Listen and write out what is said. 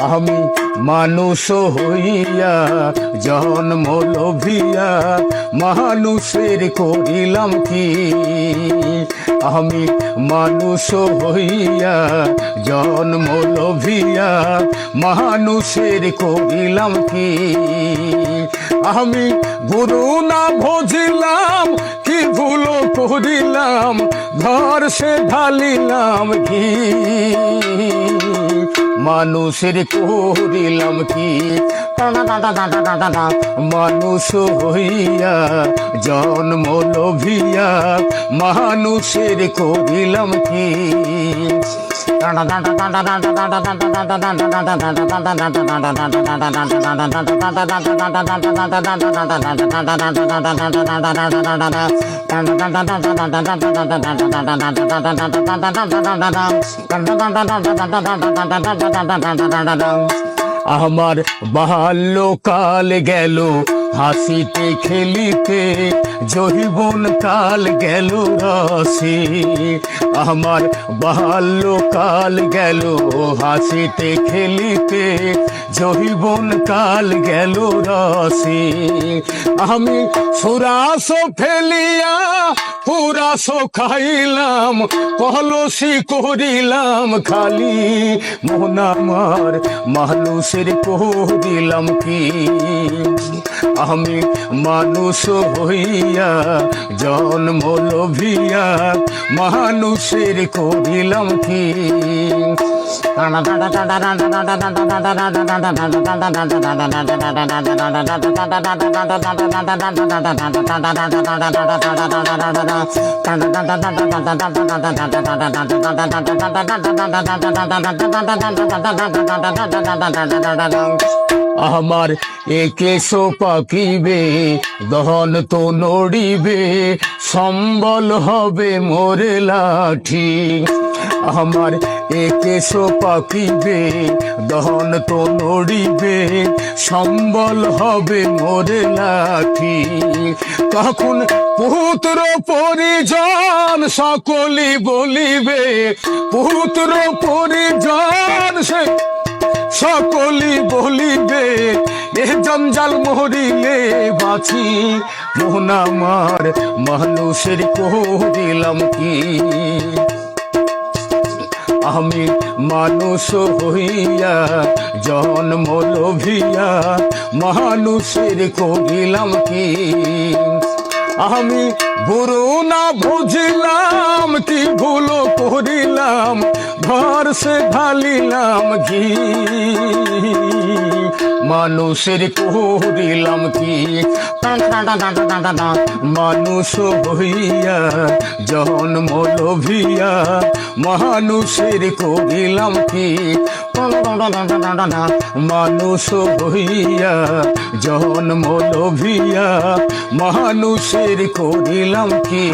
আমি মানুষ হইয়া জন্ম লোভিয়া মানুষের করিলাম কি। আমি মানুষ হইয়া জন্ম লোভিয়া মানুষের করিলাম কি। আমি গুরু না ভজিলাম কি ভুল করিলাম ঘর সে ঢালিলাম কি। মানুষের করিলাম কি। মানুষ হইয়া জন্ম লোভিয়া মানুষের করিলাম কি। আমার বাল্যকাল গেল হাসিতে খেলিতে যৌবন কাল গেল রসে। আমার বাল্যকাল গেল হাসিতে খেলিতে যৌবন কাল গেল রসে। আমি সুরাস ফেলিয়া পুরাস খাইলাম কলসি করিলাম খালি। মন আমার মানুষের করিলাম কি। আমি মানুষ হইয়া জন্ম লোভিয়া মানুষের করিলাম কি। আমার একেশ পাকিবে দহন তো নড়িবে সম্বল হবে মোরে লাঠি। আমার একেশ পাকিবে দহন তো নড়িবে সম্বল হবে মোরে লাঠি। তখন পুত্র পরিজন সকলি বলিবে পুত্র পরিজন সে সকলি বলিবে এ জঞ্জাল মরিলে বাঁচি। মন আমার মানুষের করিলাম কি। আমি মানুষ হইয়া জন্ম লোভিয়া মানুষের করিলাম কি। আমি গুরু না বুঝিলাম কি ভুল করিলাম ঘর সে ঢালিলাম ঘি। মানুষের করিলাম কি। মানুষ হইয়া জন্ম লোভিয়া মানুষের করিলাম কি। মানুষ হইয়া জন্ম লোভিয়া মানুষের করিলাম কি।